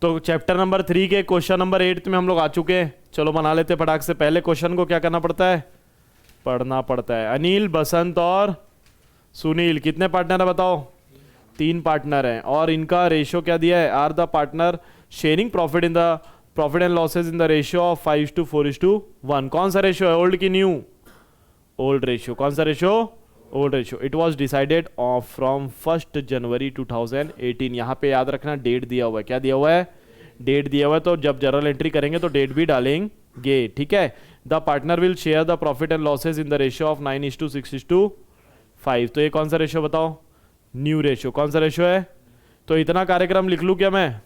तो chapter number 3 के question number 8 में हम लोग आ चुके हैं। चलो बना लेते हैं फटाक से। पहले क्वेश्चन को क्या करना पड़ता है, पढ़ना पड़ता है। अनिल, बसंत और सुनील कितने पार्टनर है बताओ? 3 पार्टनर हैं और इनका रेशियो क्या दिया है? Are the partner sharing profit in the profit and losses in the ratio of 5:4:1। कौन सा रेशियो है, ओल्ड की न्यू? Old ratio. कौन सा ratio? Old ratio. It was decided from 1 जनवरी 2018। यहाँ पे याद रखना डेट दिया हुआ है। क्या दिया हुआ है? डेट दिया हुआ है। तो जब जर्नल एंट्री करेंगे तो डेट भी डालेंगे, ठीक है। The partner will share the profit and losses in the ratio of 9:6:5। तो ये कौन सा रेशियो बताओ? New ratio. कौन सा रेशियो है? तो इतना कार्यक्रम लिख लूँ क्या मैं?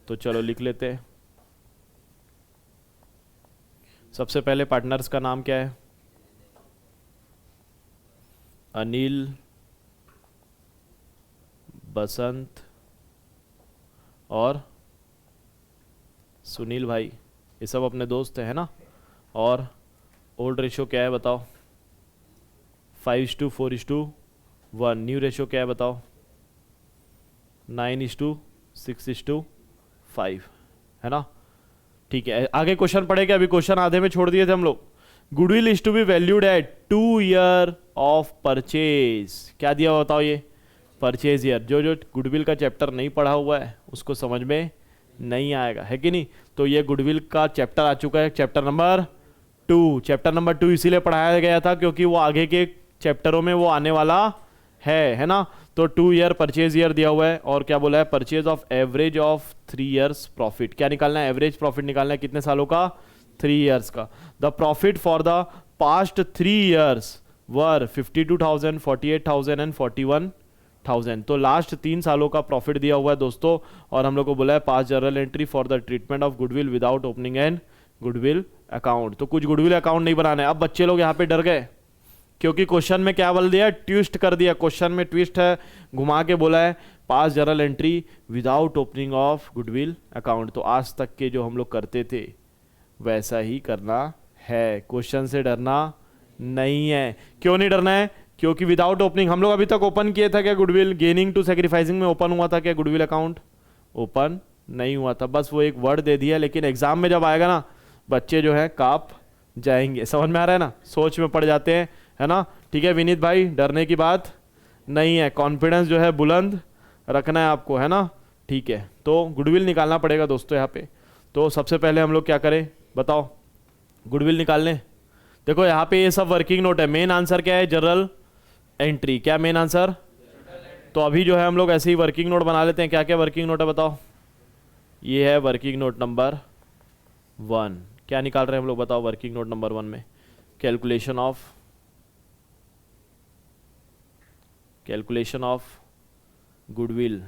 तो चलो लिख लेते हैं। सबसे पहले पार्टनर्स का नाम क्या है? अनिल, बसंत और सुनील भाई, ये सब अपने दोस्त है ना। और ओल्ड रेशियो क्या है बताओ? 5:4:1। न्यू रेशियो क्या है बताओ? 9:6:5, है ना। ठीक है, आगे क्वेश्चन पढ़ेंगे। अभी क्वेश्चन आधे में छोड़ दिए थे हम लोग। Goodwill is to be valued at 2 year of purchase. क्या दिया हुआ बताओ? ये परचेज ईयर। जो जो गुडविल का चैप्टर नहीं पढ़ा हुआ है उसको समझ में नहीं आएगा, है कि नहीं। तो ये गुडविल का चैप्टर आ चुका है, चैप्टर नंबर 2। चैप्टर नंबर 2 इसीलिए पढ़ाया गया था क्योंकि वो आगे के चैप्टरों में वो आने वाला है ना। तो 2 ईयर परचेज ईयर दिया हुआ है और क्या बोला है? Purchase of average of 3 years profit. क्या निकालना है? एवरेज प्रॉफिट निकालना है। कितने सालों का? 3 ईयर्स का। The profit for the past 3 years were 52,000, 48,000 and 41,000। तो लास्ट 3 सालों का प्रॉफिट दिया हुआ है दोस्तों। और हम लोग को बोला है पास journal entry for the treatment of goodwill without opening and goodwill account. तो कुछ गुडविल अकाउंट नहीं बनाना है। अब बच्चे लोग यहाँ पे डर गए क्योंकि क्वेश्चन में क्या बोल दिया? ट्विस्ट कर दिया। क्वेश्चन में ट्विस्ट है, घुमा के बोला है पास journal entry without opening of goodwill account. तो आज तक के जो हम लोग करते थे वैसा ही करना है। क्वेश्चन से डरना नहीं है। क्यों नहीं डरना है? क्योंकि विदाउट ओपनिंग हम लोग अभी तक ओपन किए था क्या गुडविल? गेनिंग टू सेक्रीफाइसिंग में ओपन हुआ था क्या गुडविल अकाउंट? ओपन नहीं हुआ था। बस वो एक वर्ड दे दिया, लेकिन एग्जाम में जब आएगा ना बच्चे जो है कांप जाएंगे। समझ में आ रहा है ना? सोच में पड़ जाते हैं, है ना। ठीक है विनीत भाई, डरने की बात नहीं है। कॉन्फिडेंस जो है बुलंद रखना है आपको, है ना। ठीक है, तो गुडविल निकालना पड़ेगा दोस्तों यहाँ पे। तो सबसे पहले हम लोग क्या करें बताओ? गुडविल निकालने। देखो यहाँ पे ये सब वर्किंग नोट है। मेन आंसर क्या है? Journal entry. क्या मेन आंसर? तो अभी जो है हम लोग ऐसे ही वर्किंग नोट बना लेते हैं। क्या क्या वर्किंग नोट है बताओ? ये है वर्किंग नोट नंबर 1। क्या निकाल रहे हैं हम लोग बताओ वर्किंग नोट नंबर 1 में? Calculation of goodwill.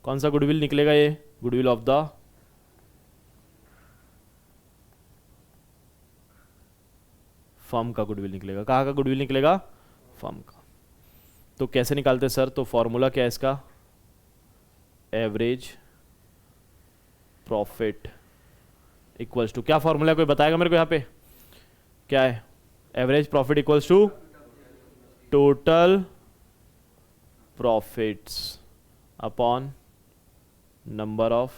कौन सा गुडविल निकलेगा? ये गुडविल ऑफ द फर्म का गुडविल निकलेगा। कहाँ का गुडविल निकलेगा? फर्म का। तो कैसे निकालते सर? तो फॉर्मूला क्या है इसका? एवरेज प्रॉफिट इक्वल्स टू, क्या फॉर्मूला है कोई बताएगा मेरे को यहाँ पे? क्या है? Average profit equals to total profits upon number of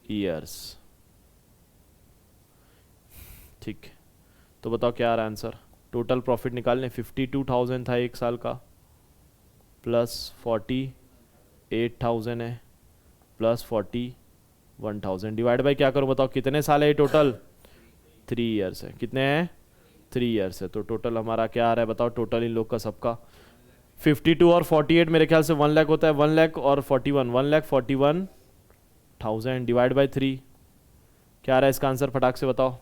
years. ठीक, तो बताओ क्या आ रहा है आंसर? टोटल प्रॉफिट निकालने 52,000 था एक साल का, प्लस 48,000 है, प्लस 41,000 डिवाइड बाई क्या करूँ बताओ? कितने साल है ये टोटल? 3 ईयर्स है। कितने हैं? 3 ईयर्स है। तो टोटल हमारा क्या आ रहा है बताओ? टोटल इन लोग का सबका 52 और 48 मेरे ख्याल से 1 लाख होता है। 1 लाख और 41, 1,41,000 डिवाइड बाई 3। क्या आ रहा है इसका आंसर? फटाक से बताओ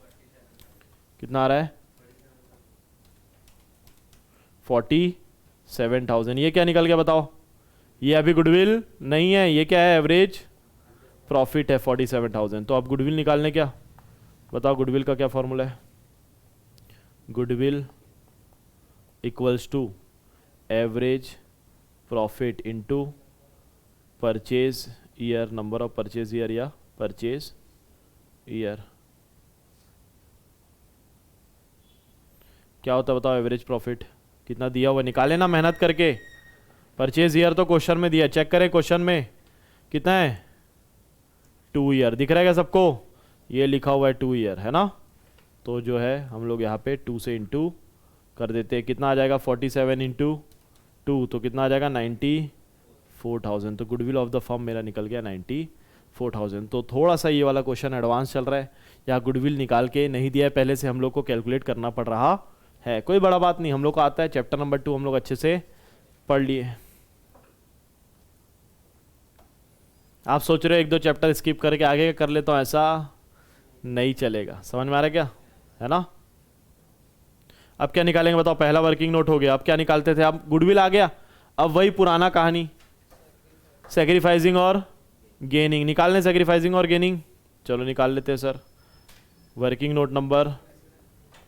कितना आ रहा है? 47,000। ये क्या निकल गया बताओ? ये अभी गुडविल नहीं है, ये क्या है? एवरेज प्रॉफिट है 47,000। तो अब गुडविल निकालने क्या बताओ? गुडविल का क्या फॉर्मूला है? Goodwill equals to average profit into purchase year, number of purchase year या परचेज ईयर। क्या होता है बताओ? एवरेज प्रॉफिट कितना दिया हुआ निकाले ना मेहनत करके। परचेज ईयर तो क्वेश्चन में दिया, चेक करें क्वेश्चन में कितना है, 2 ईयर दिख रहा है क्या सबको, ये लिखा हुआ है 2 ईयर है ना। तो जो है हम लोग यहाँ पे 2 से इंटू कर देते हैं, कितना आ जाएगा 47 इंटू 2, तो कितना आ जाएगा 94,000। तो गुडविल ऑफ द फर्म मेरा निकल गया 94,000। तो थोड़ा सा ये वाला क्वेश्चन एडवांस चल रहा है, यहाँ गुडविल निकाल के नहीं दिया है पहले से, हम लोग को कैलकुलेट करना पड़ रहा है। कोई बड़ा बात नहीं, हम लोग को आता है, चैप्टर नंबर 2 हम लोग अच्छे से पढ़ लिए। आप सोच रहे हो 1-2 चैप्टर स्किप करके आगे कर लेता हूँ, ऐसा नहीं चलेगा, समझ में आ रहा है क्या, है ना। अब क्या निकालेंगे बताओ, पहला वर्किंग नोट हो गया, अब क्या निकालते थे, अब गुडविल आ गया, अब वही पुराना कहानी, सेक्रीफाइसिंग और गेनिंग निकालने, सेक्रीफाइसिंग और गेनिंग, चलो निकाल लेते हैं sir. Working note number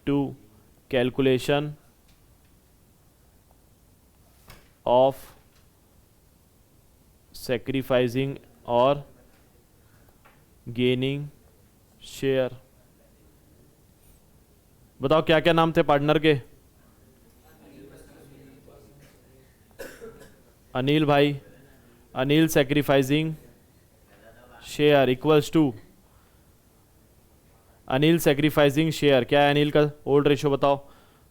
2, calculation of sacrificing और गेनिंग शेयर। बताओ क्या क्या नाम थे पार्टनर के, अनिल भाई, Anil sacrificing share equals to Anil sacrificing share, क्या है अनिल का ओल्ड रेशो बताओ,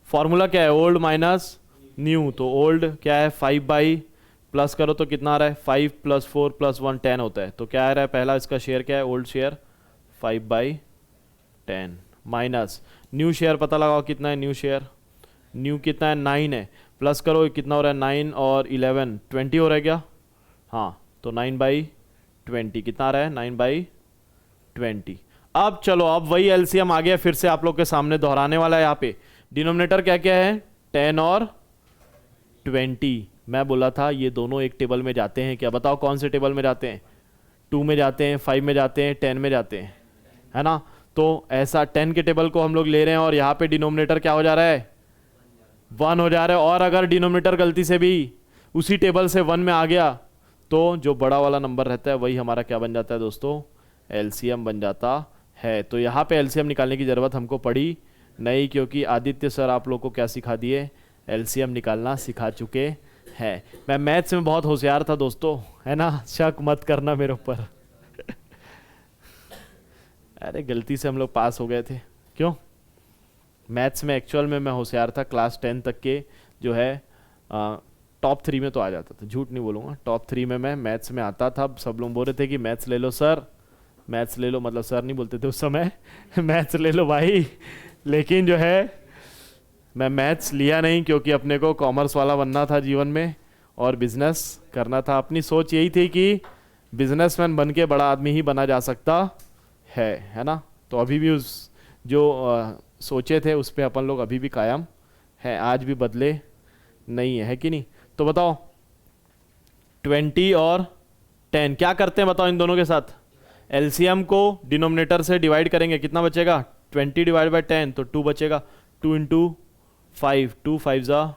फॉर्मूला क्या है, ओल्ड माइनस न्यू, तो ओल्ड क्या है 5 प्लस करो तो कितना आ रहा है 5 + 4 + 1 10 होता है, तो क्या आ रहा है पहला इसका शेयर क्या है, old share 5/10 minus new share पता लगाओ कितना है, न्यू शेयर, न्यू कितना है 9 है, प्लस करो कितना हो रहा है 9 और 11 20 हो रहा है क्या, हाँ तो 9/20 कितना आ रहा है 9/20। अब चलो अब वही एलसीएम आ गया फिर से आप लोग के सामने दोहराने वाला है, यहाँ पे डिनोमिनेटर क्या क्या है 10 और 20। मैं बोला था ये दोनों एक टेबल में जाते हैं क्या, बताओ कौन से टेबल में जाते हैं, 2 में जाते हैं, 5 में जाते हैं, 10 में जाते हैं, है ना। तो ऐसा 10 के टेबल को हम लोग ले रहे हैं और यहाँ पे डिनोमिनेटर क्या हो जा रहा है 1 हो जा रहा है, और अगर डिनोमिनेटर गलती से भी उसी टेबल से 1 में आ गया तो जो बड़ा वाला नंबर रहता है वही हमारा क्या बन जाता है दोस्तों, एलसीएम बन जाता है। तो यहाँ पे एलसीएम निकालने की ज़रूरत हमको पड़ी नहीं, क्योंकि आदित्य सर आप लोग को क्या सिखा दिए, एलसीएम निकालना सिखा चुके हैं। मैं मैथ्स में बहुत होशियार था दोस्तों, है ना, शक मत करना मेरे ऊपर अरे गलती से हम लोग पास हो गए थे, क्यों, मैथ्स में एक्चुअल में मैं होशियार था, क्लास 10 तक के जो है टॉप 3 में तो आ जाता था, झूठ नहीं बोलूँगा, टॉप 3 में मैं मैथ्स में आता था। सब लोग बोल रहे थे कि मैथ्स ले लो सर, मैथ्स ले लो, मतलब सर नहीं बोलते थे उस समय मैथ्स ले लो भाई, लेकिन जो है मैं मैथ्स लिया नहीं, क्योंकि अपने को कॉमर्स वाला बनना था जीवन में और बिजनेस करना था। अपनी सोच यही थी कि बिजनेसमैन बन के बड़ा आदमी ही बना जा सकता है ना। तो अभी भी उस जो सोचे थे उस पर अपन लोग अभी भी कायम हैं, आज भी बदले नहीं है कि नहीं। तो बताओ 20 और 10 क्या करते हैं बताओ, इन दोनों के साथ एलसीएम को डिनोमिनेटर से डिवाइड करेंगे, कितना बचेगा 20 / 10, तो 2 बचेगा, 2 × 5, 2 5 =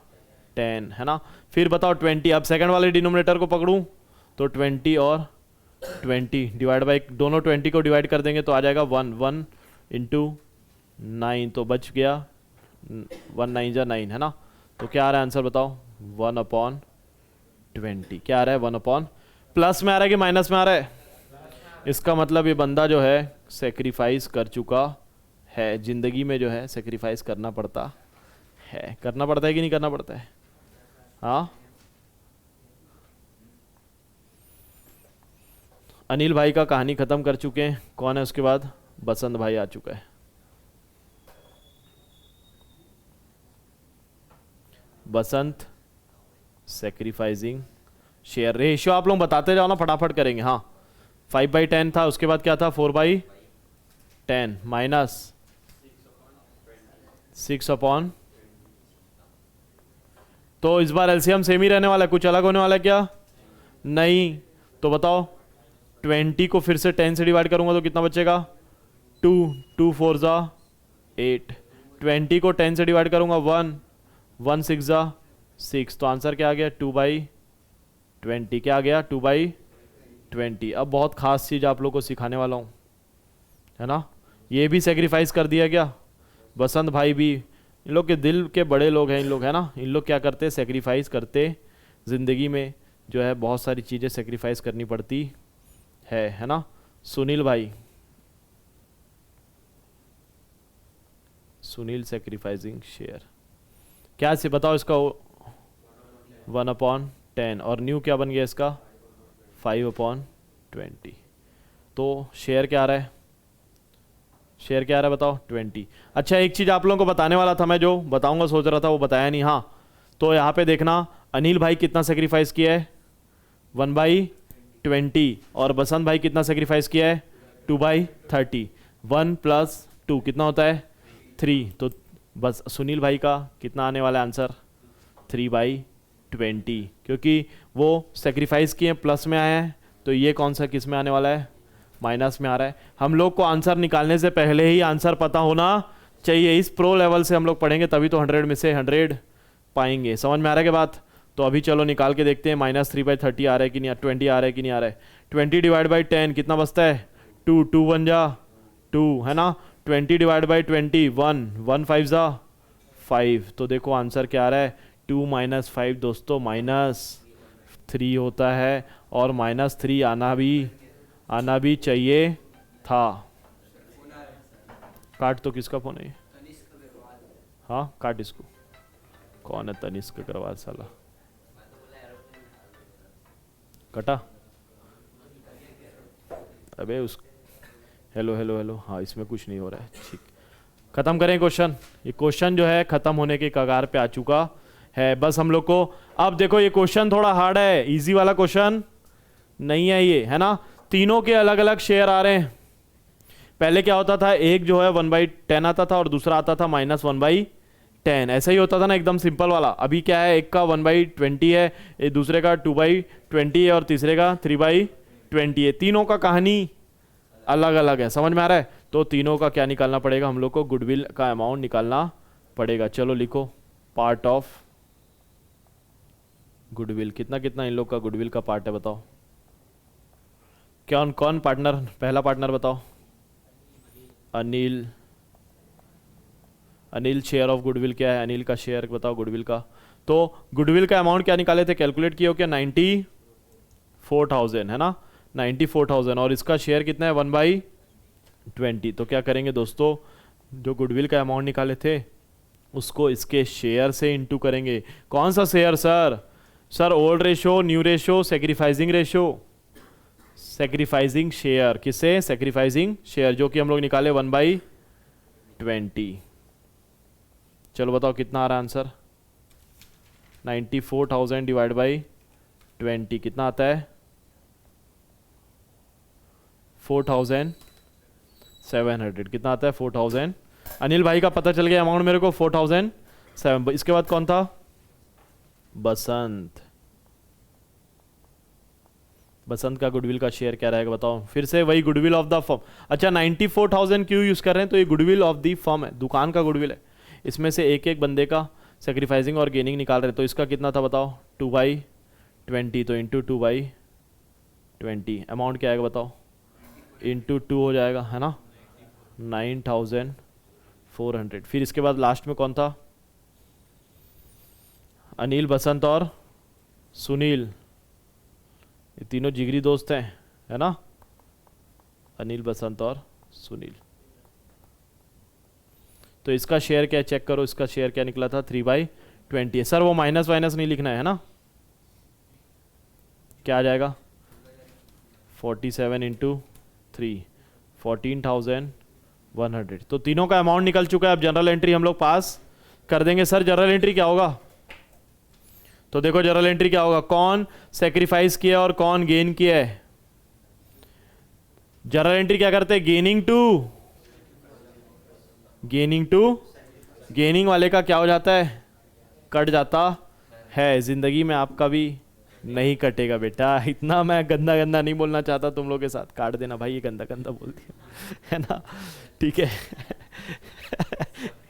10 है ना। फिर बताओ 20, अब सेकंड वाले डिनोमिनेटर को पकड़ूं तो 20 और 20 डिवाइड बाई, दोनों 20 को डिवाइड कर देंगे तो आ जाएगा 1 1 × 9, तो बच गया 1 9 = 9 है ना। तो क्या आ रहा है आंसर बताओ 1/20, क्या आ रहा है 1/, प्लस में आ रहा है कि माइनस में आ रहा है, इसका मतलब ये बंदा जो है सेक्रीफाइस कर चुका है, जिंदगी में जो है सेक्रीफाइस करना पड़ता है, करना पड़ता है कि नहीं करना पड़ता है, हाँ। अनिल भाई का कहानी खत्म कर चुके हैं, कौन है उसके बाद, बसंत भाई आ चुका है। बसंत सेक्रीफाइसिंग शेयर, रेशियो आप लोग बताते जाओ ना, फटाफट करेंगे, हाँ। 5/10 था, उसके बाद क्या था 4/10 माइनस 6/, तो इस बार एलसीएम सेम ही रहने वाला है, कुछ अलग होने वाला है क्या, नहीं। तो बताओ 20 को फिर से 10 से डिवाइड करूंगा तो कितना बचेगा 2 2 4 = 8, 20 को 10 से डिवाइड करूंगा 1 1 6 = 6, तो आंसर क्या आ गया 2/20, क्या आ गया 2/20। अब बहुत खास चीज़ आप लोग को सिखाने वाला हूँ, है ना। ये भी सेक्रीफाइस कर दिया क्या, बसंत भाई भी, इन लोग के दिल के बड़े लोग हैं इन लोग, है ना। इन लोग क्या करते सेक्रीफाइस करते ज़िंदगी में जो है बहुत सारी चीज़ें सेक्रीफाइस करनी पड़ती है ना। सुनील भाई, सुनील सेक्रीफाइसिंग शेयर क्या से बताओ इसका? 1/10 और न्यू क्या बन गया इसका? 5/20। तो शेयर क्या आ रहा है? शेयर क्या आ रहा है बताओ? 20। अच्छा, एक चीज़ आप लोगों को बताने वाला था मैं, जो बताऊंगा सोच रहा था वो बताया नहीं। हाँ, तो यहाँ पे देखना अनिल भाई कितना सेक्रीफाइस किया है? 1/20। और बसंत भाई कितना सेक्रीफाइस किया है? 2/30। 1 + 2 कितना होता है? 3। तो बस सुनील भाई का कितना आने वाला है आंसर? 3/20, क्योंकि वो सेक्रीफाइस किए प्लस में आया है, तो ये कौन सा किस में आने वाला है? माइनस में आ रहा है। हम लोग को आंसर निकालने से पहले ही आंसर पता होना चाहिए। इस प्रो लेवल से हम लोग पढ़ेंगे तभी तो 100 में से 100 पाएंगे। समझ में आ रहा है क्या बात? तो अभी चलो निकाल के देखते हैं -3/30 आ रहा है कि नहीं, 20 आ रहा है कि नहीं आ रहा है। 20/10 कितना बचता है? 2, 2 1 जा 2 है ना। 20/20 1, 1 5 जा 5। तो देखो आंसर क्या आ रहा है? 2 - 5 दोस्तों -3 होता है, और -3 आना भी चाहिए था। काट तो किसका फोन है? हाँ काट इसको। कौन है तनिष्क अग्रवाल साला? कटा? अबे उस हेलो हेलो हेलो। हाँ इसमें कुछ नहीं हो रहा है, ठीक। खत्म करें क्वेश्चन। ये क्वेश्चन जो है खत्म होने के कगार पे आ चुका है। बस हम लोग को अब देखो, ये क्वेश्चन थोड़ा हार्ड है, इजी वाला क्वेश्चन नहीं है ये, है ना। तीनों के अलग अलग शेयर आ रहे हैं। पहले क्या होता था, एक जो है 1/10 आता था और दूसरा आता था -1/10, ऐसा ही होता था ना, एकदम सिंपल वाला। अभी क्या है, एक का 1/20 है, एक दूसरे का 2/20 है और तीसरे का 3/20 है। तीनों का कहानी अलग अलग है। समझ में आ रहा है? तो तीनों का क्या निकालना पड़ेगा हम लोग को? गुडविल का अमाउंट निकालना पड़ेगा। चलो लिखो, पार्ट ऑफ गुडविल। कितना कितना इन लोग का गुडविल का पार्ट है बताओ? कौन कौन पार्टनर? पहला पार्टनर बताओ। Anil. Anil share of goodwill क्या है? अनिल का शेयर बताओ गुडविल का। तो गुडविल का अमाउंट क्या निकाले थे? कैलकुलेट किया हो क्या? 94,000 है ना, 94,000। और इसका शेयर कितना है? 1/20। तो क्या करेंगे दोस्तों, जो गुडविल का अमाउंट निकाले थे उसको इसके शेयर से इंटू करेंगे। कौन सा share sir? Sir old ratio, new ratio, sacrificing ratio. Sacrificing share. किससे? सेक्रीफाइसिंग शेयर, जो कि हम लोग निकाले 1/20। चलो बताओ कितना आ रहा है आंसर? 94,000 / 20 कितना आता है? 4,700। कितना आता है? 4,000। अनिल भाई का पता चल गया अमाउंट मेरे को, 4,007। इसके बाद कौन था? बसंत। बसंत का गुडविल का शेयर क्या रहेगा बताओ? फिर से वही गुडविल ऑफ द फर्म। अच्छा 94,000 क्यों यूज कर रहे हैं? तो ये गुडविल ऑफ द फर्म है, दुकान का गुडविल है। इसमें से एक एक बंदे का सेक्रीफाइसिंग और गेनिंग निकाल रहे हैं। तो इसका कितना था बताओ? 2/20। तो इंटू 2/20 अमाउंट क्या आएगा बताओ? इंटू 2 हो जाएगा, है ना, 9,400। फिर इसके बाद लास्ट में कौन था? अनिल, बसंत और सुनील। ये तीनों जिगरी दोस्त हैं, है ना, अनिल, बसंत और सुनील। तो इसका शेयर क्या चेक करो, इसका शेयर क्या निकला था? 3/20। सर वो माइनस वाइनस नहीं लिखना है ना, क्या आ जाएगा? 47 × 3, 14,100। तो तीनों का अमाउंट निकल चुका है। अब जनरल एंट्री हम लोग पास कर देंगे। सर जनरल एंट्री क्या होगा? तो देखो जनरल एंट्री क्या होगा, कौन सेक्रीफाइस किया और कौन गेन किया है। जनरल एंट्री क्या करते हैं? गेनिंग टू गेनिंग वाले का क्या हो जाता है? कट जाता है। जिंदगी में आपका भी नहीं कटेगा बेटा। इतना मैं गंदा गंदा नहीं बोलना चाहता तुम लोग के साथ। काट देना भाई, ये गंदा गंदा बोल दिया है ना, ठीक है।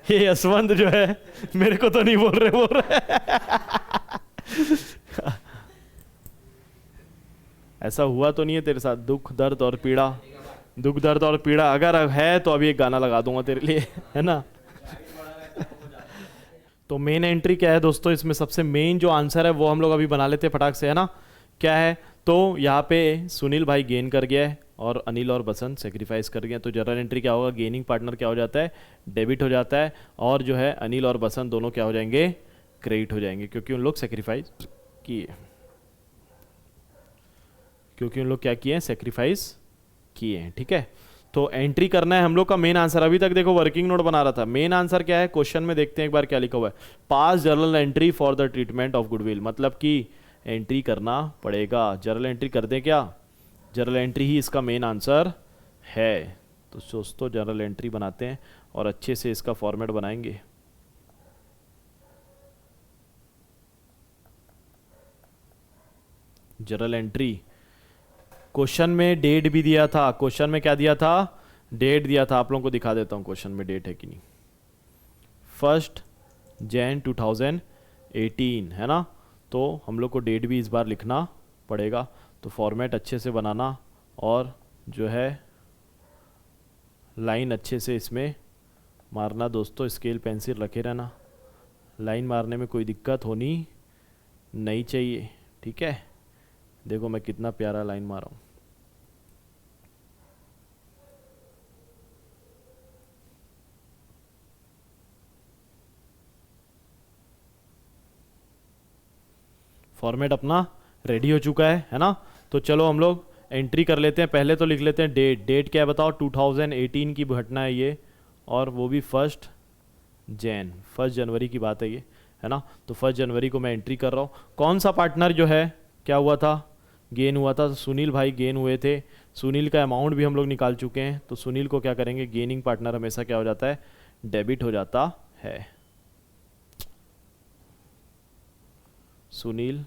ये यशवंत जो है मेरे को तो नहीं बोल रहे ऐसा हुआ तो नहीं है तेरे साथ? दुख दर्द और पीड़ा अगर है तो अभी एक गाना लगा दूंगा तेरे लिए, है ना। तो मेन एंट्री क्या है दोस्तों, इसमें सबसे मेन जो आंसर है वो हम लोग अभी बना लेते हैं फटाक से, है ना। क्या है, तो यहाँ पे सुनील भाई गेन कर गया है और अनिल और बसंत सेक्रीफाइस कर गए, तो जनरल एंट्री क्या होगा, गेनिंग पार्टनर क्या हो जाता है, डेबिट हो जाता है, और जो है अनिल और बसंत दोनों क्या हो जाएंगे, क्रेडिट हो जाएंगे, क्योंकि उन लोग सेक्रीफाइस किए, क्योंकि उन लोग क्या किए हैं, सेक्रीफाइस किए हैं, ठीक है। तो एंट्री करना है हम लोग का मेन आंसर। अभी तक देखो वर्किंग नोट बना रहा था, मेन आंसर क्या है, क्वेश्चन में देखते हैं एक बार क्या लिखा हुआ है, पास journal entry for the treatment of goodwill, मतलब कि एंट्री करना पड़ेगा, जर्नल एंट्री कर दें क्या, जर्नल एंट्री ही इसका मेन आंसर है। तो दोस्तों जर्नल एंट्री बनाते हैं और अच्छे से इसका फॉर्मेट बनाएंगे। जर्नल एंट्री, क्वेश्चन में डेट भी दिया था, क्वेश्चन में क्या दिया था, डेट दिया था, आप लोगों को दिखा देता हूं क्वेश्चन में डेट है कि नहीं, 1 जनवरी 2018 है ना। तो हम लोग को डेट भी इस बार लिखना पड़ेगा, तो फॉर्मेट अच्छे से बनाना और जो है लाइन अच्छे से इसमें मारना दोस्तों, स्केल पेंसिल रखे रहना, लाइन मारने में कोई दिक्कत होनी नहीं चाहिए, ठीक है। देखो मैं कितना प्यारा लाइन मारा हूँ। फॉर्मेट अपना रेडी हो चुका है ना। तो चलो हम लोग एंट्री कर लेते हैं। पहले तो लिख लेते हैं डेट, डेट क्या है बताओ, 2018 की घटना है ये, और वो भी 1 जनवरी की बात है ये, है ना। तो 1 जनवरी को मैं एंट्री कर रहा हूँ। कौन सा पार्टनर जो है क्या हुआ था, गेन हुआ था, तो सुनील भाई गेन हुए थे। सुनील का अमाउंट भी हम लोग निकाल चुके हैं, तो सुनील को क्या करेंगे, गेनिंग पार्टनर हमेशा क्या हो जाता है, डेबिट हो जाता है। Sunil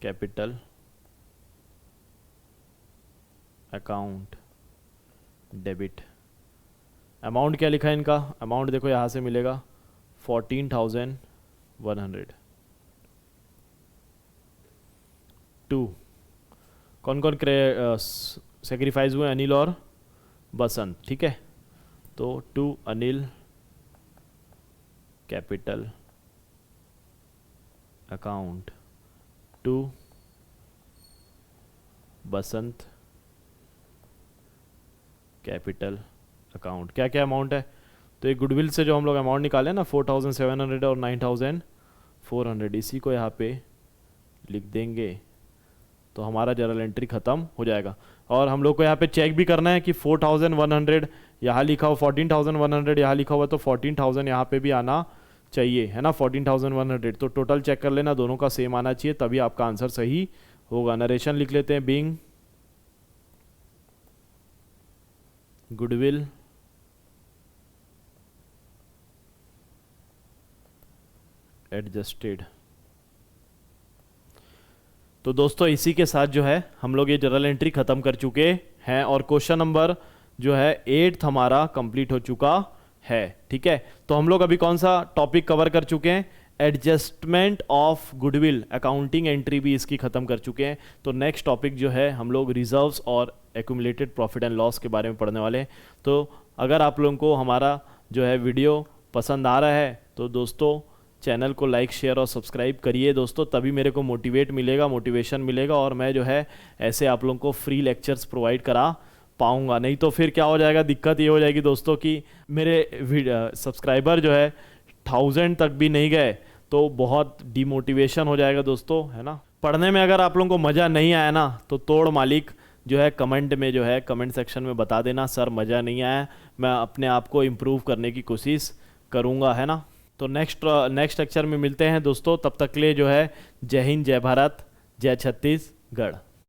capital account debit. Amount क्या लिखा है इनका, अमाउंट देखो यहाँ से मिलेगा 14,100। 2 कौन कौन सेक्रीफाइस हुए, अनिल और बसंत, ठीक है। तो 2 अनिल कैपिटल अकाउंट, 2 बसंत कैपिटल अकाउंट। क्या क्या अमाउंट है, तो एक गुडविल से जो हम लोग अमाउंट निकाले ना 4,700 और 9,400, इसी को यहाँ पे लिख देंगे, तो हमारा जर्नल एंट्री ख़त्म हो जाएगा। और हम लोग को यहाँ पे चेक भी करना है कि 4,100 यहाँ लिखा हो, 14,100 यहाँ लिखा हुआ, तो 14,000 यहाँ पे भी आना चाहिए, है ना। 14,100 तो टोटल चेक कर लेना, दोनों का सेम आना चाहिए, तभी आपका आंसर सही होगा। नरेशन लिख लेते हैं, बीइंग गुडविल एडजस्टेड। तो दोस्तों इसी के साथ जो है हम लोग ये जर्नल एंट्री खत्म कर चुके हैं, और क्वेश्चन नंबर जो है 8 हमारा कंप्लीट हो चुका है, ठीक है। तो हम लोग अभी कौन सा टॉपिक कवर कर चुके हैं, adjustment of goodwill, accounting entry भी इसकी खत्म कर चुके हैं। तो नेक्स्ट टॉपिक जो है हम लोग रिजर्व्स और एक्यूमुलेटेड प्रॉफिट एंड लॉस के बारे में पढ़ने वाले हैं। तो अगर आप लोगों को हमारा जो है वीडियो पसंद आ रहा है तो दोस्तों चैनल को लाइक शेयर और सब्सक्राइब करिए दोस्तों, तभी मेरे को मोटिवेशन मिलेगा, और मैं जो है ऐसे आप लोगों को फ्री लेक्चर्स प्रोवाइड करा पाऊंगा। नहीं तो फिर क्या हो जाएगा, दिक्कत ये हो जाएगी दोस्तों कि मेरे सब्सक्राइबर जो है 1000 तक भी नहीं गए तो बहुत डिमोटिवेशन हो जाएगा दोस्तों, है ना। पढ़ने में अगर आप लोगों को मज़ा नहीं आया ना तो तोड़ मालिक जो है कमेंट में जो है कमेंट सेक्शन में बता देना, सर मज़ा नहीं आया, मैं अपने आप को इम्प्रूव करने की कोशिश करूँगा, है ना। तो नेक्स्ट लेक्चर में मिलते हैं दोस्तों, तब तक के लिए जो है जय हिंद, जय भारत, जय छत्तीसगढ़।